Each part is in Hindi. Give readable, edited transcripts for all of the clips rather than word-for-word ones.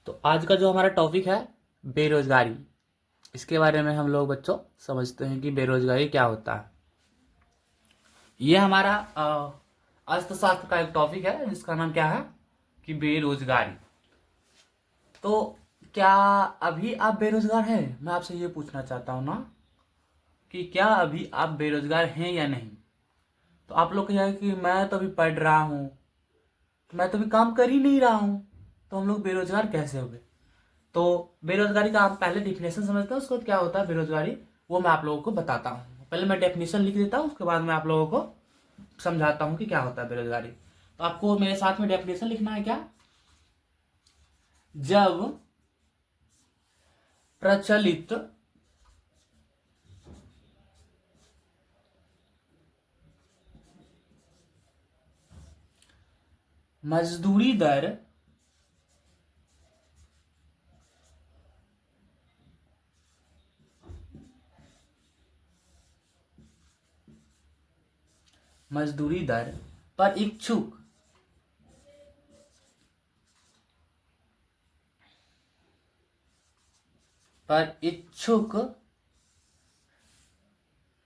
तो आज का जो हमारा टॉपिक है बेरोजगारी, इसके बारे में हम लोग बच्चों समझते हैं कि बेरोजगारी क्या होता है। ये हमारा अर्थशास्त्र का एक टॉपिक है जिसका नाम क्या है कि बेरोजगारी। तो क्या अभी आप बेरोजगार हैं? मैं आपसे ये पूछना चाहता हूँ ना कि क्या अभी आप बेरोजगार हैं या नहीं। तो आप लोग कहेंगे कि मैं तो अभी पढ़ रहा हूँ, मैं तो अभी काम कर ही नहीं रहा हूँ, तो हम लोग बेरोजगार कैसे हो गए। तो बेरोजगारी का आप पहले डिफिनेशन समझते हैं, उसको क्या होता है बेरोजगारी, वो मैं आप लोगों को बताता हूँ। पहले मैं डेफिनेशन लिख देता हूँ, उसके बाद मैं आप लोगों को समझाता हूँ कि क्या होता है बेरोजगारी। तो आपको मेरे साथ में डेफिनेशन लिखना है क्या। जब प्रचलित मजदूरी दर मजदूरी दर पर इच्छुक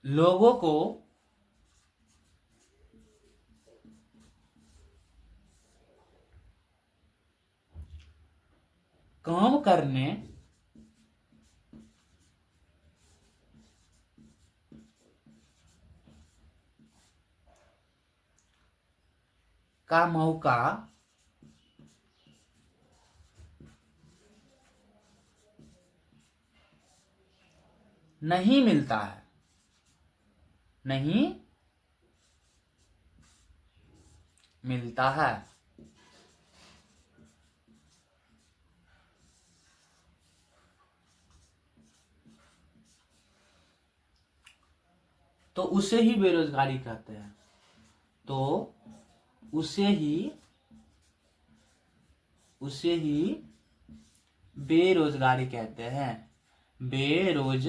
लोगों को काम करने का मौका नहीं मिलता है, नहीं मिलता है। तो उसे ही बेरोजगारी कहते हैं। तो उसे ही बेरोजगारी कहते हैं। बेरोज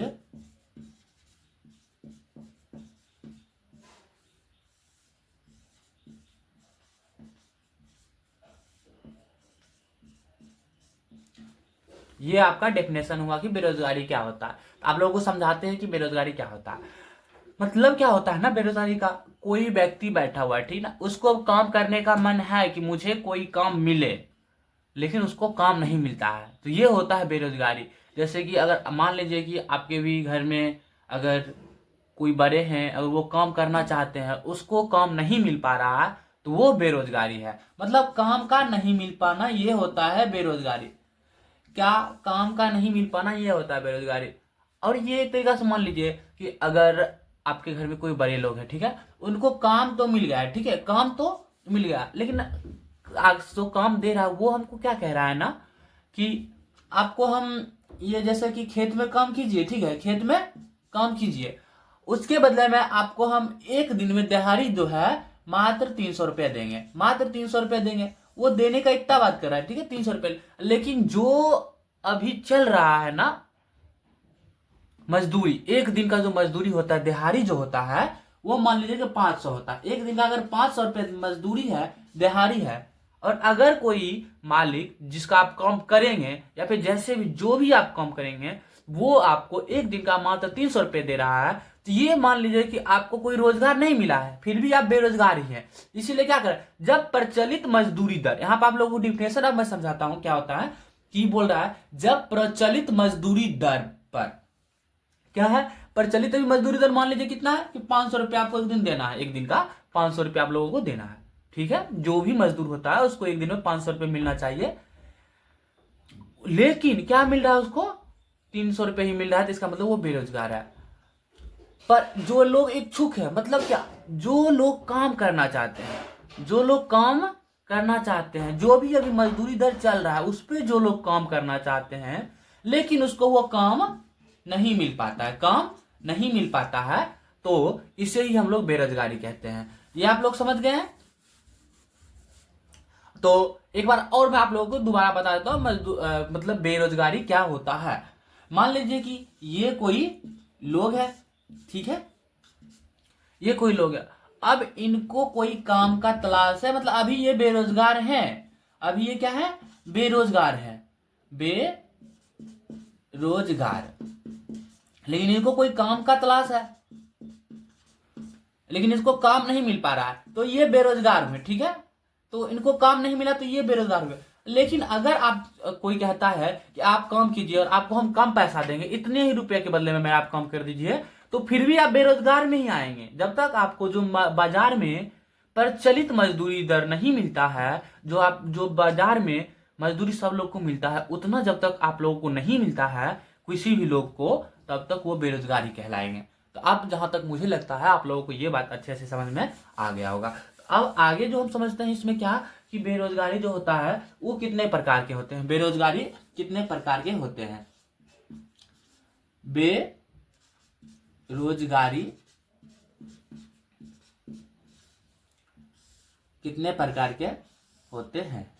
ये आपका डेफिनेशन हुआ कि बेरोजगारी क्या होता है। आप लोगों को समझाते हैं कि बेरोजगारी क्या होता है। मतलब क्या होता है ना बेरोजगारी का, कोई व्यक्ति बैठा हुआ है, ठीक ना, उसको अब काम करने का मन है कि मुझे कोई काम मिले, लेकिन उसको काम नहीं मिलता है, तो ये होता है बेरोजगारी। जैसे कि अगर मान लीजिए कि आपके भी घर में अगर कोई बड़े हैं, अगर वो काम करना चाहते हैं, उसको काम नहीं मिल पा रहा है, तो वो बेरोजगारी है। मतलब काम का नहीं मिल पाना ये होता है बेरोजगारी। क्या काम का नहीं मिल पाना ये होता है बेरोजगारी। और ये एक तरीका से मान लीजिए कि अगर आपके घर में कोई बड़े लोग हैं, ठीक है, उनको काम तो मिल गया है, ठीक है, काम तो मिल गया, लेकिन जो काम दे रहा है वो हमको क्या कह रहा है ना कि आपको हम ये जैसे कि खेत में काम कीजिए, ठीक है, खेत में काम कीजिए, उसके बदले में आपको हम एक दिन में दिहाड़ी जो है मात्र 300 रुपया देंगे, मात्र 300 रुपया देंगे। वो देने का इतना बात कर रहा है, ठीक है, 300 रुपये। लेकिन जो अभी चल रहा है ना मजदूरी, एक दिन का जो मजदूरी होता है, दिहाड़ी जो होता है, वो मान लीजिए कि 500 होता है। एक दिन का अगर 500 रुपये मजदूरी है, दिहाड़ी है, और अगर कोई मालिक जिसका आप काम करेंगे या फिर जैसे भी जो भी आप काम करेंगे, वो आपको एक दिन का मात्र 300 रुपये दे रहा है, तो ये मान लीजिए कि आपको कोई रोजगार नहीं मिला है, फिर भी आप बेरोजगार ही हैं। इसीलिए क्या करें, जब प्रचलित मजदूरी दर, यहां पर आप लोगों को डिफिनेशन अब मैं समझाता हूं क्या होता है। कि बोल रहा है जब प्रचलित मजदूरी दर पर, क्या है, प्रचलित अभी मजदूरी दर मान लीजिए कितना है कि 500 रुपया आपको एक दिन देना है, एक दिन का 500 रुपया आप लोगों को देना है, ठीक है, जो भी मजदूर होता है उसको एक दिन में 500 रुपये मिलना चाहिए। लेकिन क्या मिल रहा है उसको, 300 रुपये ही मिल रहा है, तो इसका मतलब वो बेरोजगार है। पर जो लोग इच्छुक है, मतलब क्या, जो लोग काम करना चाहते हैं, जो लोग काम करना चाहते हैं, जो भी अभी मजदूरी दर चल रहा है उस पर जो लोग काम करना चाहते हैं, लेकिन उसको वो काम नहीं मिल पाता है, काम नहीं मिल पाता है, तो इसे ही हम लोग बेरोजगारी कहते हैं। ये आप लोग समझ गए हैं। तो एक बार और मैं आप लोगों को दोबारा बता देता हूं मतलब बेरोजगारी क्या होता है। मान लीजिए कि ये कोई लोग है, ठीक है, ये कोई लोग है, अब इनको कोई काम का तलाश है, मतलब अभी ये बेरोजगार हैं, अभी ये क्या है, बेरोजगार है। बेरोजगार, लेकिन इनको कोई काम का तलाश है, लेकिन इसको काम नहीं मिल पा रहा है, तो ये बेरोजगार हुए। ठीक है, तो इनको काम नहीं मिला तो ये बेरोजगार हुए। लेकिन अगर आप कोई कहता है कि आप काम कीजिए और आपको हम कम पैसा देंगे, इतने ही रुपए के बदले में मैं आप काम कर दीजिए, तो फिर भी आप बेरोजगार में ही आएंगे। जब तक आपको जो बाजार में प्रचलित मजदूरी दर नहीं मिलता है, जो बाजार में मजदूरी सब लोग को मिलता है, उतना जब तक आप लोगों को नहीं मिलता है किसी भी लोग को, तब तक वो बेरोजगार ही कहलाएंगे। तो अब जहां तक मुझे लगता है आप लोगों को ये बात अच्छे से समझ में आ गया होगा। अब आगे जो हम समझते हैं इसमें क्या, कि बेरोजगारी जो होता है वो कितने प्रकार के होते हैं। बेरोजगारी कितने प्रकार के होते हैं? बेरोजगारी कितने प्रकार के होते हैं?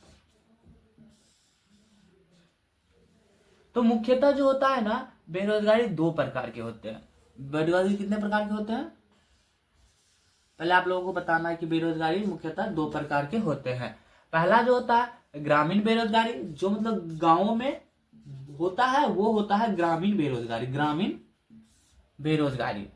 तो मुख्यतः जो होता है ना, बेरोजगारी 2 प्रकार के होते हैं। बेरोजगारी कितने प्रकार के होते हैं? पहले आप लोगों को बताना है कि बेरोजगारी मुख्यतः 2 प्रकार के होते हैं। पहला जो होता है ग्रामीण बेरोजगारी, जो मतलब गांवों में होता है, वो होता है ग्रामीण बेरोजगारी, ग्रामीण बेरोजगारी।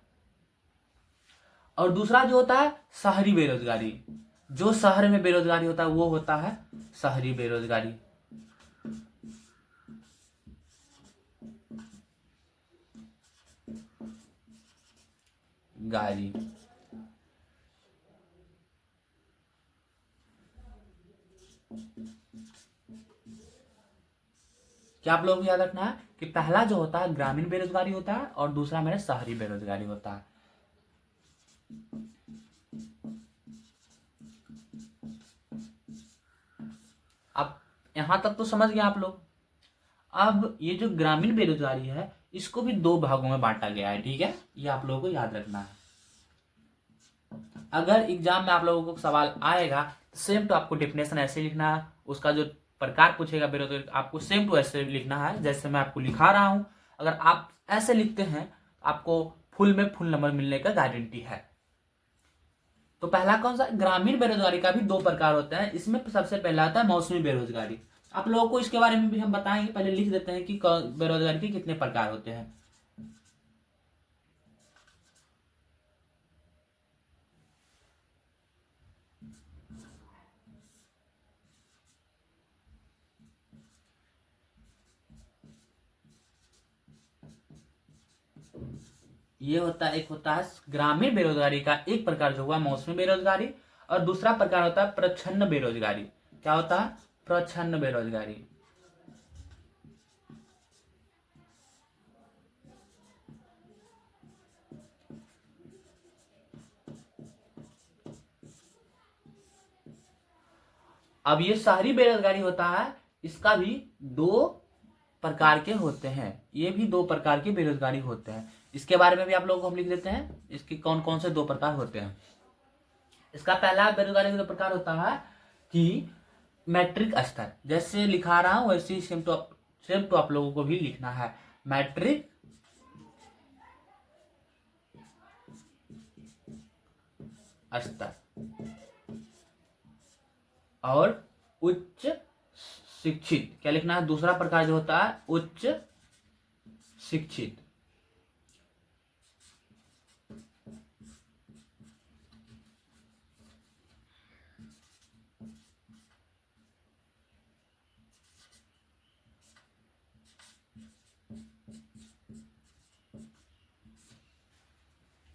और दूसरा जो होता है शहरी बेरोजगारी, जो शहर में बेरोजगारी होता है वो होता है शहरी बेरोजगारी। गाड़ी क्या आप लोगों को याद रखना है कि पहला जो होता है ग्रामीण बेरोजगारी होता है और दूसरा मेरा शहरी बेरोजगारी होता है। अब यहां तक तो समझ गए आप लोग। अब ये जो ग्रामीण बेरोजगारी है इसको भी 2 भागों में बांटा गया है। ठीक है, ये आप लोगों को याद रखना है। अगर एग्जाम में आप लोगों को सवाल आएगा तो सेम टू आपको डेफिनेशन ऐसे लिखना है, उसका जो प्रकार पूछेगा बेरोजगारी आपको सेम टू ऐसे लिखना है जैसे मैं आपको लिखा रहा हूं। अगर आप ऐसे लिखते हैं आपको फुल में फुल नंबर मिलने का गारंटी है। तो पहला कौन सा? ग्रामीण बेरोजगारी का भी 2 प्रकार होते हैं। इसमें सबसे पहला आता है मौसमी बेरोजगारी। आप लोगों को इसके बारे में भी हम बताएंगे, पहले लिख देते हैं कि बेरोजगारी के कितने प्रकार होते हैं। ये होता है, एक होता है ग्रामीण बेरोजगारी का एक प्रकार जो हुआ मौसमी बेरोजगारी, और दूसरा प्रकार होता है प्रच्छन्न बेरोजगारी। क्या होता है? प्रच्छन्न बेरोजगारी। अब ये शहरी बेरोजगारी होता है, इसका भी 2 प्रकार के होते हैं। ये भी 2 प्रकार के बेरोजगारी होते हैं। इसके बारे में भी आप लोगों को हम लिख देते हैं, इसके कौन कौन से 2 प्रकार होते हैं। इसका पहला बेरोजगारी का 2 प्रकार होता है कि मैट्रिक स्तर, जैसे लिखा रहा हूं वैसे ही सेम टू आप लोगों को भी लिखना है। मैट्रिक स्तर और उच्च शिक्षित। क्या लिखना है? दूसरा प्रकार जो होता है उच्च शिक्षित।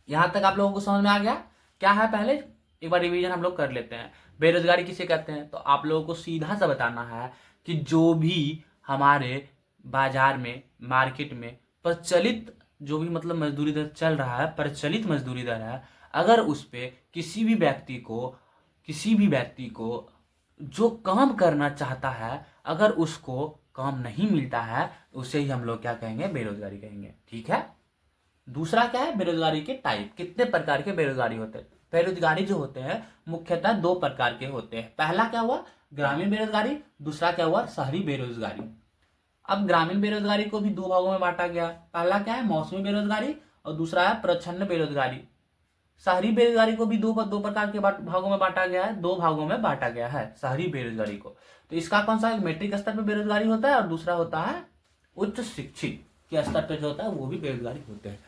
यहां तक आप लोगों को समझ में आ गया क्या है? पहले एक बार रिवीजन हम लोग कर लेते हैं। बेरोजगारी किसे कहते हैं? तो आप लोगों को सीधा सा बताना है कि जो भी हमारे बाजार में, मार्केट में प्रचलित जो भी मतलब मजदूरी दर चल रहा है, प्रचलित मजदूरी दर है, अगर उस पे किसी भी व्यक्ति को जो काम करना चाहता है, अगर उसको काम नहीं मिलता है तो उसे ही हम लोग क्या कहेंगे? बेरोजगारी कहेंगे। ठीक है। दूसरा क्या है? बेरोजगारी के टाइप। कितने प्रकार के बेरोजगारी होते हैं? बेरोजगारी जो होते हैं मुख्यतः 2 प्रकार के होते हैं। पहला क्या हुआ? ग्रामीण बेरोजगारी। दूसरा क्या हुआ? शहरी बेरोजगारी। अब ग्रामीण बेरोजगारी को भी 2 भागों में बांटा गया। पहला क्या है? मौसमी बेरोजगारी और दूसरा है प्रच्छन्न बेरोजगारी। शहरी बेरोजगारी को भी दो प्रकार के भागों में बांटा गया है, दो भागों में बांटा गया है शहरी बेरोजगारी को। तो इसका कौन सा, एक मैट्रिक स्तर पर बेरोजगारी होता है और दूसरा होता है उच्च शिक्षित के स्तर पर जो होता है वो भी बेरोजगारी होते हैं।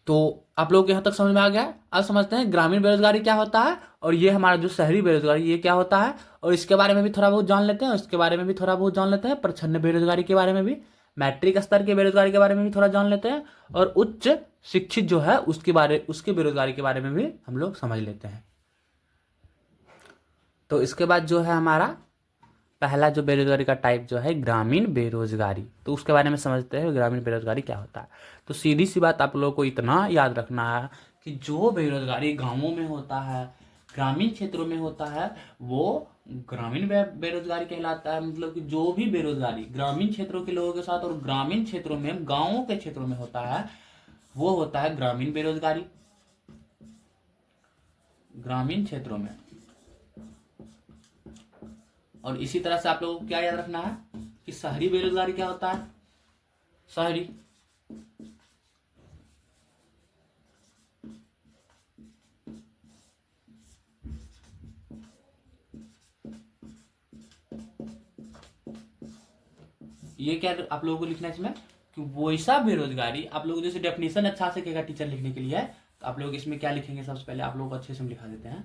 तो आप लोगों को यहाँ तक समझ में आ गया है। अब समझते हैं ग्रामीण बेरोजगारी क्या होता है और ये हमारा जो शहरी बेरोजगारी ये क्या होता है, और इसके बारे में भी थोड़ा बहुत जान लेते हैं, और इसके बारे में भी थोड़ा बहुत जान लेते हैं, प्रच्छन्न बेरोजगारी के बारे में भी, मैट्रिक स्तर के बेरोजगारी के बारे में भी थोड़ा जान लेते हैं, और उच्च शिक्षित जो है उसके बेरोजगारी के बारे में भी हम लोग समझ लेते हैं। तो इसके बाद जो है हमारा पहला जो बेरोजगारी का टाइप जो है ग्रामीण बेरोजगारी, तो उसके बारे में समझते हैं ग्रामीण बेरोजगारी क्या होता है। तो सीधी सी बात आप लोगों को इतना याद रखना है कि जो बेरोजगारी गांवों में होता है, ग्रामीण क्षेत्रों में होता है, वो ग्रामीण बेरोजगारी कहलाता है। मतलब कि जो भी बेरोजगारी ग्रामीण क्षेत्रों के लोगों के साथ और ग्रामीण क्षेत्रों में, गांवों के क्षेत्रों में होता है, वो होता है ग्रामीण बेरोजगारी। ग्रामीण क्षेत्रों में। और इसी तरह से आप लोगों को क्या याद रखना है कि शहरी बेरोजगारी क्या होता है, शहरी ये क्या आप लोगों को लिखना है इसमें कि वैसा बेरोजगारी, आप लोग जैसे डेफिनेशन अच्छा से कहेगा टीचर लिखने के लिए, तो आप लोग इसमें क्या लिखेंगे, सबसे पहले आप लोग को अच्छे से हम लिखा देते हैं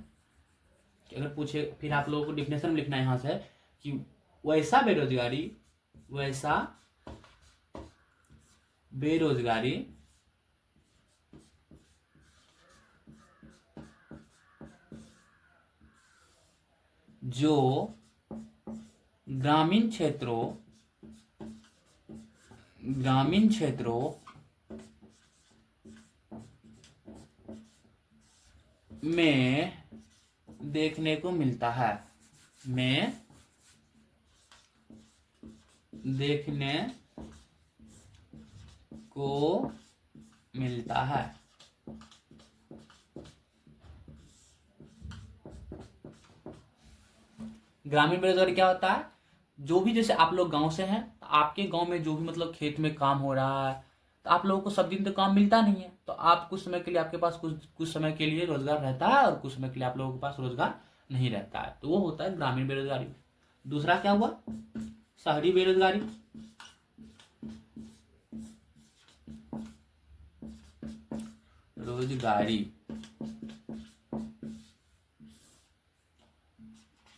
कि अगर पूछे फिर आप लोगों को डेफिनेशन लिखना है यहाँ से कि वैसा बेरोजगारी, वैसा बेरोजगारी जो ग्रामीण क्षेत्रों में देखने को मिलता है, देखने को मिलता है। ग्रामीण बेरोजगारी क्या होता है, जो भी जैसे आप लोग गांव से हैं, आपके गांव में जो भी मतलब खेत में काम हो रहा है, तो आप लोगों को सब दिन तो काम मिलता नहीं है, तो आप कुछ समय के लिए आपके पास कुछ समय के लिए रोजगार रहता है और कुछ समय के लिए आप लोगों के पास रोजगार नहीं रहता है, तो वो होता है ग्रामीण बेरोजगारी। दूसरा क्या हुआ, शहरी बेरोजगारी। रोजगारी,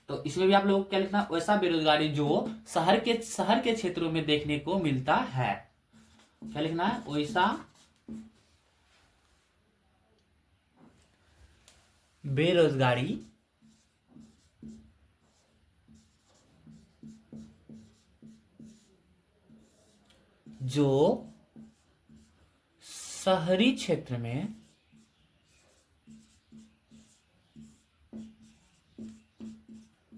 तो इसमें भी आप लोगों को क्या लिखना, वैसा बेरोजगारी जो शहर के क्षेत्रों में देखने को मिलता है। क्या लिखना है, वैसा बेरोजगारी जो शहरी क्षेत्र में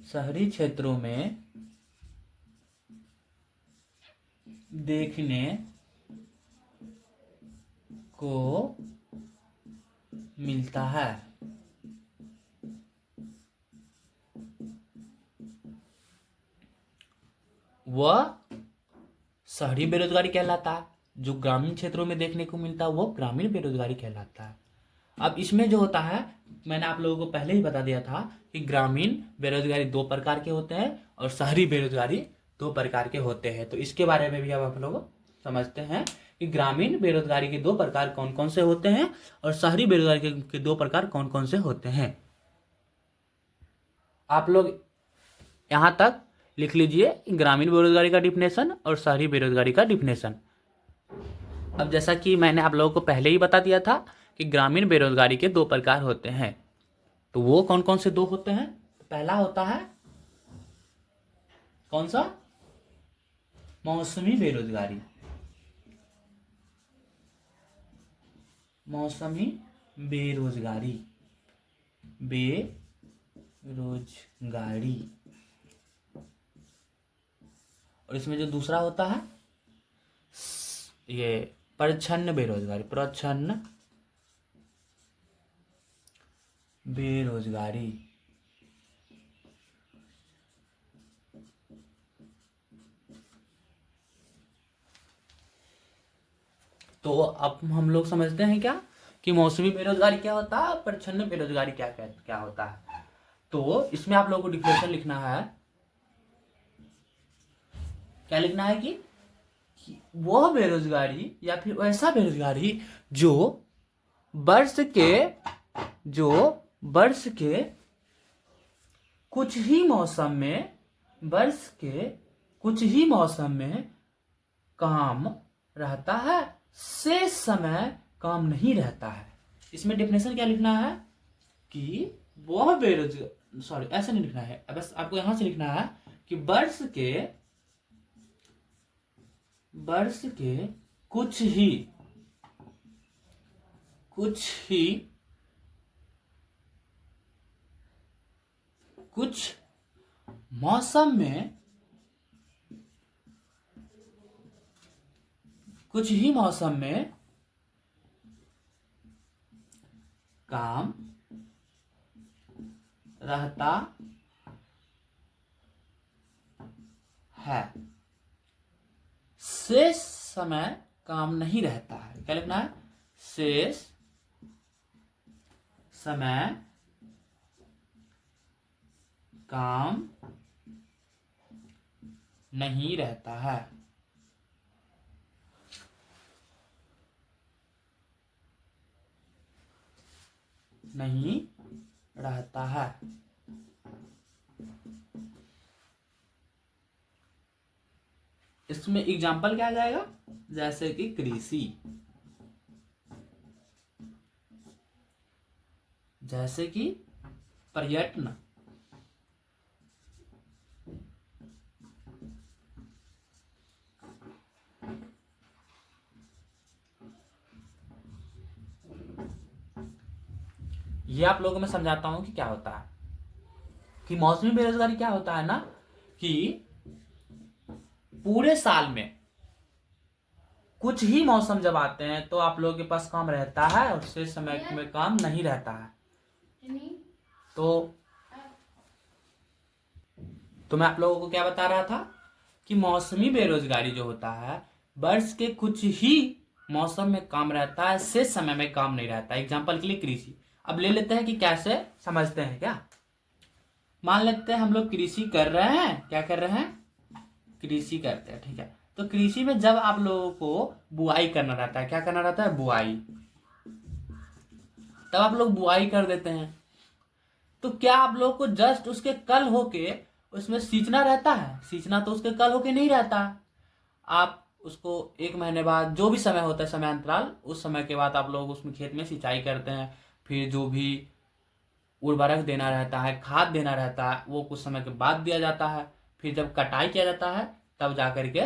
शहरी क्षेत्रों में देखने को मिलता है। वह शहरी बेरोजगारी कहलाता है, जो ग्रामीण क्षेत्रों में देखने को मिलता है वो ग्रामीण बेरोजगारी कहलाता है। अब इसमें जो होता है, मैंने आप लोगों को पहले ही बता दिया था कि ग्रामीण बेरोजगारी दो प्रकार के होते हैं और शहरी बेरोजगारी दो प्रकार के होते हैं। तो इसके बारे में भी अब आप लोग समझते हैं कि ग्रामीण बेरोजगारी के दो प्रकार कौन कौन से होते हैं और शहरी बेरोजगारी के दो प्रकार कौन कौन से होते हैं। आप लोग यहां तक लिख लीजिए ग्रामीण बेरोजगारी का डिफिनेशन और शहरी बेरोजगारी का डिफिनेशन। अब जैसा कि मैंने आप लोगों को पहले ही बता दिया था कि ग्रामीण बेरोजगारी के दो प्रकार होते हैं, तो वो कौन कौन से दो होते हैं। पहला होता है कौन सा, मौसमी बेरोजगारी। मौसमी बेरोजगारी, और इसमें जो दूसरा होता है ये प्रच्छन्न बेरोजगारी, प्रच्छन्न बेरोजगारी। तो अब हम लोग समझते हैं क्या कि मौसमी बेरोजगारी क्या होता है, प्रच्छन्न बेरोजगारी क्या क्या होता है। तो इसमें आप लोगों को डिफिनेशन लिखना है, क्या लिखना है कि वह बेरोजगारी या फिर ऐसा बेरोजगारी जो वर्ष के कुछ ही मौसम में काम रहता है, शेष समय काम नहीं रहता है। इसमें डेफिनेशन क्या लिखना है कि वह बेरोजगार, सॉरी ऐसा नहीं लिखना है, बस आपको यहां से लिखना है कि वर्ष के कुछ मौसम में काम रहता है, शेष समय काम नहीं रहता है। क्या लिखना है? शेष समय काम नहीं रहता है। नहीं रहता है। इसमें एग्जाम्पल क्या आ जाएगा? जैसे कि कृषि, जैसे कि पर्यटन, ये आप लोगों को मैं समझाता हूं कि क्या होता है। कि मौसमी बेरोजगारी क्या होता है ना, कि पूरे साल में कुछ ही मौसम जब आते हैं तो आप लोगों के पास काम रहता है और शेष समय में काम नहीं रहता है। तो मैं आप लोगों को क्या बता रहा था कि मौसमी बेरोजगारी जो होता है, वर्ष के कुछ ही मौसम में काम रहता है, शेष समय में काम नहीं रहता है। एग्जाम्पल के लिए कृषि। अब ले लेते हैं कि कैसे समझते हैं। क्या मान लेते हैं हम लोग कृषि कर रहे हैं, क्या कर रहे हैं? कृषि करते हैं, ठीक है। तो कृषि में जब आप लोगों को बुआई करना रहता है, क्या करना रहता है? बुआई। तब आप लोग बुआई कर देते हैं, तो क्या आप लोग को जस्ट उसके कल होके उसमें सींचना रहता है? सींचना तो उसके कल होके नहीं रहता। आप उसको 1 महीने बाद, जो भी समय होता है, समय अंतराल, उस समय के बाद आप लोग उसमें खेत में सिंचाई करते हैं। फिर जो भी उर्वरक देना रहता है, खाद देना रहता है, वो कुछ समय के बाद दिया जाता है। फिर जब कटाई किया जाता है तब जा करके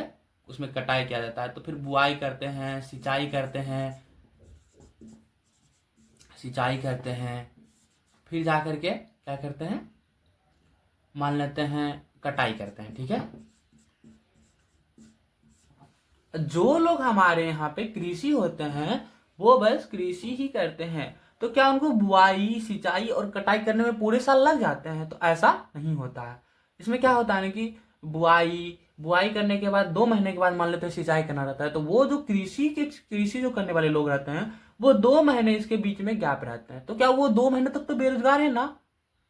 उसमें कटाई किया जाता है। तो फिर बुआई करते हैं, सिंचाई करते हैं, फिर जा करके क्या करते हैं? मान लेते हैं कटाई करते हैं, ठीक है। जो लोग हमारे यहाँ पे कृषि होते हैं वो बस कृषि ही करते हैं, तो क्या उनको बुआई, सिंचाई और कटाई करने में पूरे साल लग जाते हैं? तो ऐसा नहीं होता है। इसमें क्या होता है ना कि बुआई करने के बाद 2 महीने के बाद मान लेते हैं सिंचाई करना रहता है। तो वो जो कृषि जो करने वाले लोग रहते हैं, वो 2 महीने इसके बीच में गैप रहते हैं। तो क्या वो 2 महीने तक तो बेरोजगार है ना?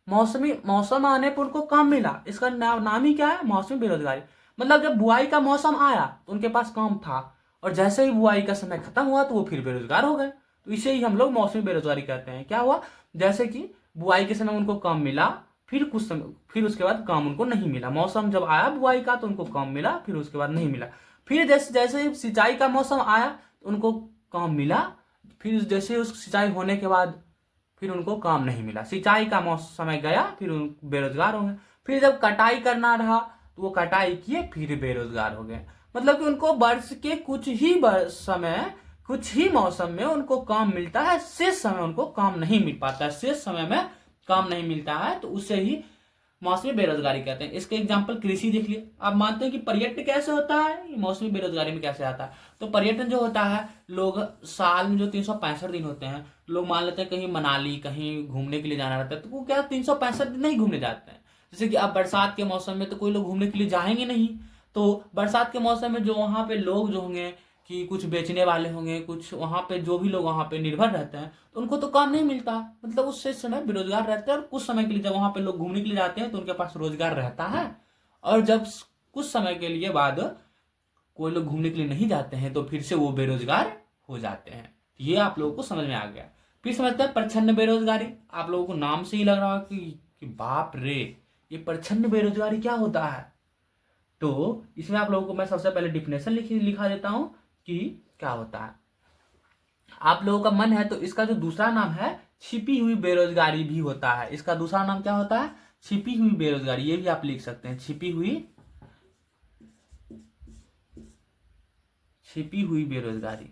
मौसम आने पर उनको काम मिला, इसका नाम ही क्या है? मौसमी बेरोजगारी। मतलब जब बुआई का मौसम आया तो उनके पास काम था, और जैसे ही बुआई का समय खत्म हुआ तो वो फिर बेरोजगार हो गए। तो इसे ही हम लोग मौसमी बेरोजगारी कहते हैं। क्या हुआ? जैसे कि बुआई के समय उनको काम मिला, फिर कुछ समय, फिर उसके बाद काम उनको नहीं मिला। मौसम जब आया बुआई का तो उनको काम मिला, फिर उसके बाद नहीं मिला। फिर जैसे सिंचाई का मौसम आया तो उनको काम मिला, फिर जैसे उस सिंचाई होने के बाद फिर उनको काम नहीं मिला। सिंचाई का समय गया, फिर बेरोजगार हो गए। फिर जब कटाई करना रहा तो वो कटाई किए, फिर बेरोजगार हो गए। मतलब कि उनको वर्ष के कुछ ही मौसम में उनको काम मिलता है, शेष समय उनको काम नहीं मिल पाता है। शेष समय में काम नहीं मिलता है, तो उसे ही मौसमी बेरोजगारी कहते हैं। इसके एग्जाम्पल कृषि देख लिए। आप मानते हैं कि पर्यटन कैसे होता है, मौसमी बेरोजगारी में कैसे आता है? तो पर्यटन जो होता है, लोग साल में जो 365 दिन होते हैं, लोग मान लेते हैं कहीं मनाली, कहीं घूमने के लिए जाना रहता है, तो वो क्या 365 दिन नहीं घूमने जाते हैं। जैसे कि अब बरसात के मौसम में तो कोई लोग घूमने के लिए जाएंगे नहीं, तो बरसात के मौसम में जो वहां पे लोग जो होंगे, कि कुछ बेचने वाले होंगे, कुछ वहाँ पे जो भी लोग वहाँ पे निर्भर रहते हैं तो उनको तो काम नहीं मिलता, मतलब उससे समय बेरोजगार रहते हैं। और कुछ समय के लिए जब वहाँ पे लोग घूमने के लिए जाते हैं तो उनके पास रोजगार रहता है। और जब कुछ समय के लिए बाद कोई लोग घूमने के लिए नहीं जाते हैं तो फिर से वो बेरोजगार हो जाते हैं। ये आप लोगों को समझ में आ गया। फिर समझते हैं प्रच्छन्न बेरोजगारी। आप लोगों को नाम से ही लग रहा है कि बाप रे, ये प्रच्छन्न बेरोजगारी क्या होता है। तो इसमें आप लोगों को मैं सबसे पहले डिफिनेशन लिखा देता हूं कि क्या होता है। आप लोगों का मन है तो इसका जो दूसरा नाम है छिपी हुई बेरोजगारी भी होता है। इसका दूसरा नाम क्या होता है? छिपी हुई बेरोजगारी। ये भी आप लिख सकते हैं, छिपी हुई बेरोजगारी।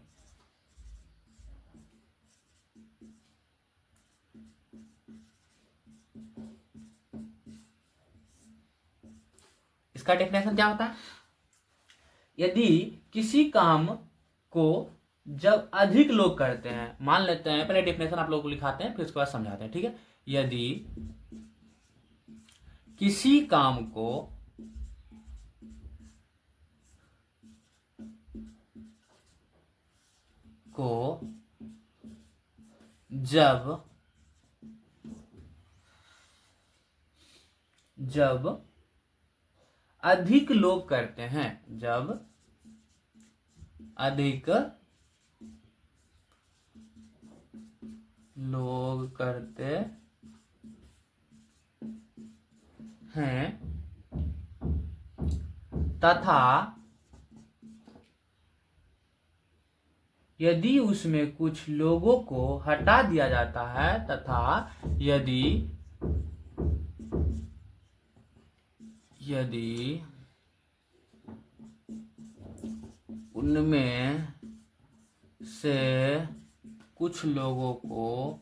इसका डेफिनेशन क्या होता है? यदि किसी काम को जब अधिक लोग करते हैं, मान लेते हैं, पहले डेफिनेशन आप लोगों को लिखाते हैं फिर उसके बाद समझाते हैं, ठीक है। यदि किसी काम को जब अधिक लोग करते हैं, जब अधिक लोग करते हैं तथा यदि उसमें कुछ लोगों को हटा दिया जाता है, तथा यदि उनमें से कुछ लोगों को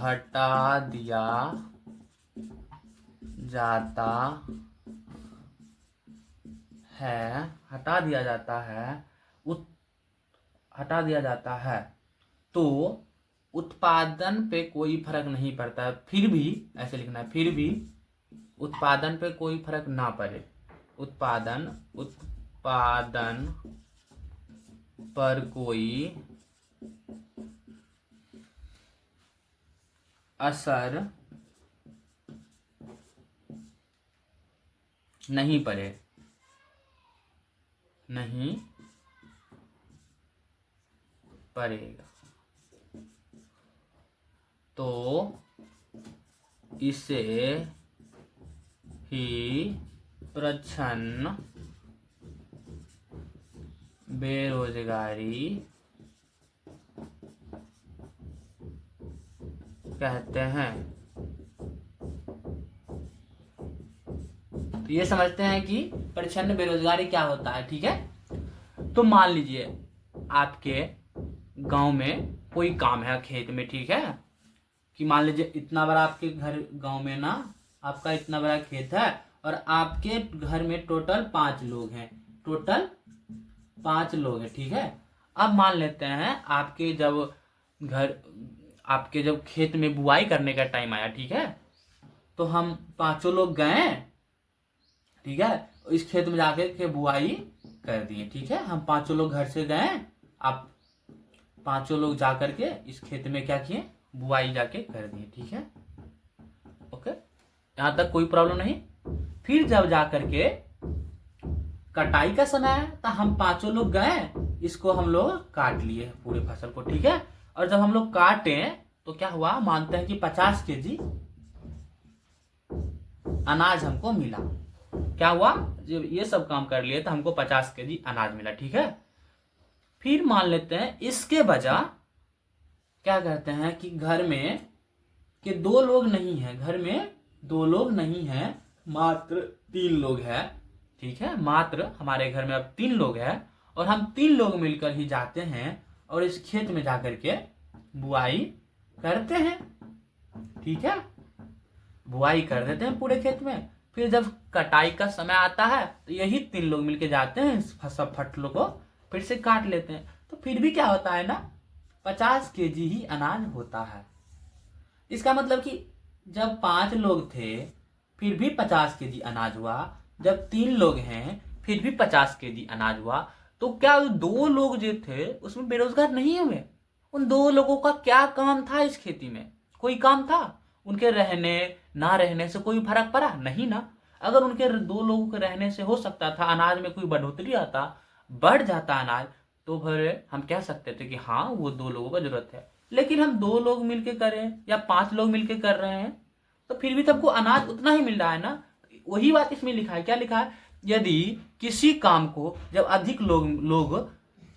हटा दिया जाता है तो उत्पादन पे कोई फर्क नहीं पड़ता है। फिर भी ऐसे लिखना है, फिर भी उत्पादन पे कोई फर्क ना पड़े, उत्पादन पर कोई असर नहीं पड़ेगा तो इसे ही प्रच्छन्न बेरोजगारी कहते हैं। तो ये समझते हैं कि प्रच्छन्न बेरोजगारी क्या होता है, ठीक है। तो मान लीजिए आपके गांव में कोई काम है खेत में, ठीक है, कि मान लीजिए इतना बड़ा आपके घर गांव में ना आपका इतना बड़ा खेत है और आपके घर में टोटल 5 लोग हैं, ठीक है। अब मान लेते हैं आपके जब खेत में बुआई करने का टाइम आया, ठीक है, तो हम 5 लोग गए, ठीक है, इस खेत में जाके के बुआई कर दिए, ठीक है। हम 5 लोग घर से गए, आप 5 लोग जाकर के इस खेत में क्या किए? बुआई जाके कर दिए, ठीक है। ओके, यहां तक कोई प्रॉब्लम नहीं। फिर जब जाकर के कटाई का समय है तो हम 5 लोग गए, इसको हम लोग काट लिए पूरे फसल को, ठीक है। और जब हम लोग काटे तो क्या हुआ, मानते हैं कि 50 केजी अनाज हमको मिला। क्या हुआ, जब ये सब काम कर लिए तो हमको 50 केजी अनाज मिला, ठीक है। फिर मान लेते हैं इसके बजाय क्या कहते हैं कि घर में के 2 लोग नहीं है, घर में 2 लोग नहीं है, मात्र 3 लोग है, ठीक है। मात्र हमारे घर में अब 3 लोग है और हम 3 लोग मिलकर ही जाते हैं और इस खेत में जाकर के बुआई करते हैं, ठीक है। बुआई कर देते हैं पूरे खेत में। फिर जब कटाई का समय आता है तो यही 3 लोग मिलके जाते हैं, इस सब फसलों को फिर से काट लेते हैं। तो फिर भी क्या होता है ना, 50 केजी ही अनाज होता है। इसका मतलब कि जब 5 लोग थे फिर भी 50 केजी अनाज हुआ, जब 3 लोग हैं फिर भी 50 केजी अनाज हुआ, तो क्या 2 लोग जो थे उसमें बेरोजगार नहीं हुए? उन 2 लोगों का क्या काम था इस खेती में? कोई काम था? उनके रहने ना रहने से कोई फर्क पड़ा? नहीं ना। अगर उनके 2 लोगों के रहने से हो सकता था अनाज में कोई बढ़ोतरी आता, बढ़ जाता अनाज, तो फिर हम कह सकते थे कि हाँ वो 2 लोगों का जरूरत है। लेकिन हम 2 लोग मिलके करें या 5 लोग मिलके कर रहे हैं तो फिर भी सबको अनाज उतना ही मिल रहा है ना। वही बात इसमें लिखा है। क्या लिखा है? यदि किसी काम को जब अधिक लोग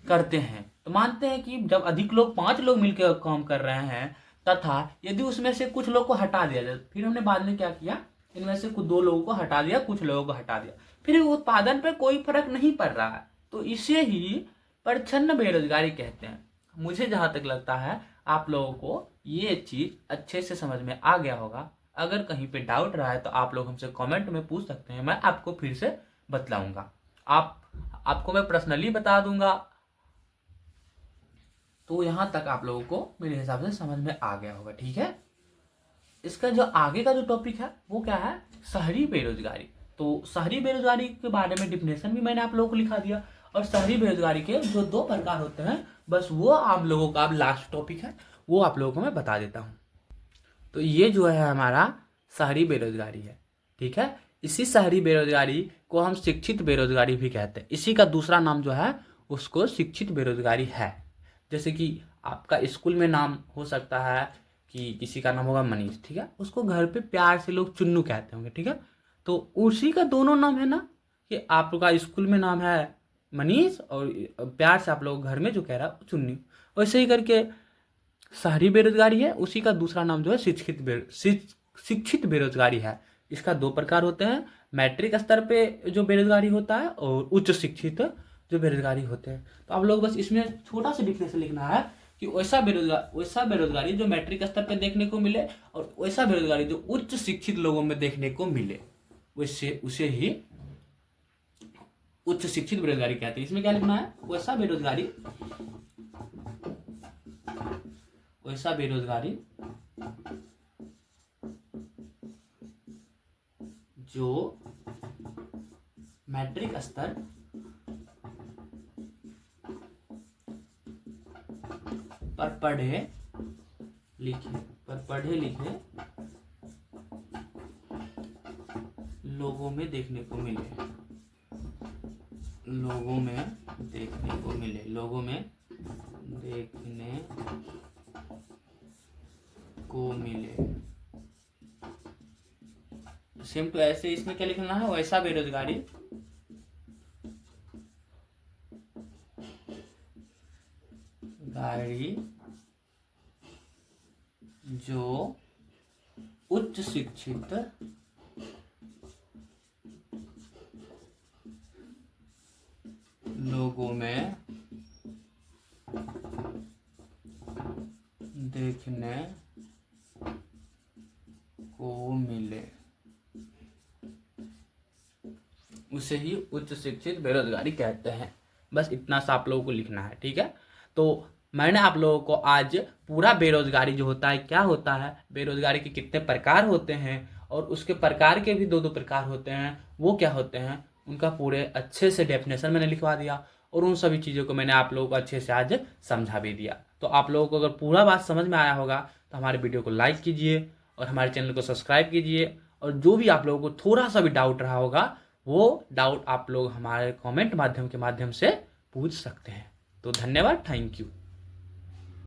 करते हैं, तो मानते हैं कि जब अधिक लोग 5 लोग मिलकर काम कर रहे हैं, तथा यदि उसमें से कुछ लोग को हटा दिया जाए, फिर हमने बाद में क्या किया, इनमें से कुछ 2 लोगों को हटा दिया, कुछ लोगों को हटा दिया, फिर उत्पादन पर कोई फर्क नहीं पड़ रहा है, तो इसे ही प्रच्छन्न बेरोजगारी कहते हैं। मुझे जहां तक लगता है आप लोगों को ये चीज अच्छे से समझ में आ गया होगा। अगर कहीं पे डाउट रहा है तो आप लोग हमसे कमेंट में पूछ सकते हैं, मैं आपको फिर से बतलाऊंगा, आपको मैं पर्सनली बता दूंगा। तो यहां तक आप लोगों को मेरे हिसाब से समझ में आ गया होगा, ठीक है। इसका जो आगे का जो टॉपिक है वो क्या है? शहरी बेरोजगारी। तो शहरी बेरोजगारी के बारे में डिफिनेशन भी मैंने आप लोगों को लिखा दिया, और शहरी बेरोजगारी के जो 2 प्रकार होते हैं, बस वो आप लोगों का अब लास्ट टॉपिक है, वो आप लोगों को मैं बता देता हूँ। तो ये जो है हमारा शहरी बेरोजगारी है, ठीक है। इसी शहरी बेरोजगारी को हम शिक्षित बेरोजगारी भी कहते हैं। इसी का दूसरा नाम जो है उसको शिक्षित बेरोजगारी है। जैसे कि आपका स्कूल में नाम हो सकता है कि किसी का नाम होगा मनीष, ठीक है, उसको घर पे प्यार से लोग चुन्नू कहते होंगे, ठीक है। तो उसी का दोनों नाम है ना, कि आपका स्कूल में नाम है मनीष और प्यार से आप लोग घर में जो कह रहा है चुन्नी। वैसे ही करके शहरी बेरोजगारी है, उसी का दूसरा नाम जो है शिक्षित बेरोजगारी है। इसका 2 प्रकार होते हैं, मैट्रिक स्तर पे जो बेरोजगारी होता है और उच्च शिक्षित जो बेरोजगारी होते हैं। तो आप लोग बस इसमें छोटा सा डिफरेंस लिखना है कि वैसा बेरोजगारी जो मैट्रिक स्तर पे देखने को मिले, और वैसा बेरोजगारी जो उच्च शिक्षित लोगों में देखने को मिले, वैसे उसे ही उच्च शिक्षित बेरोजगारी कहते हैं। इसमें क्या लिखना है? वैसा बेरोजगारी जो मैट्रिक स्तर पर पढ़े लिखे लोगों में देखने को मिले, सेम टू ऐसे इसमें क्या लिखना है? वैसा बेरोजगारी जो उच्च शिक्षित लोगों में देखने को मिले, उसे ही उच्च शिक्षित बेरोजगारी कहते हैं। बस इतना सा आप लोगों को लिखना है, ठीक है। तो मैंने आप लोगों को आज पूरा बेरोजगारी जो होता है, क्या होता है, बेरोजगारी के कितने प्रकार होते हैं, और उसके प्रकार के भी 2 प्रकार होते हैं, वो क्या होते हैं, उनका पूरे अच्छे से डेफिनेशन मैंने लिखवा दिया, और उन सभी चीज़ों को मैंने आप लोगों को अच्छे से आज समझा भी दिया। तो आप लोगों को अगर पूरा बात समझ में आया होगा तो हमारे वीडियो को लाइक कीजिए और हमारे चैनल को सब्सक्राइब कीजिए, और जो भी आप लोगों को थोड़ा सा भी डाउट रहा होगा वो डाउट आप लोग हमारे कमेंट के माध्यम से पूछ सकते हैं। तो धन्यवाद, थैंक यू।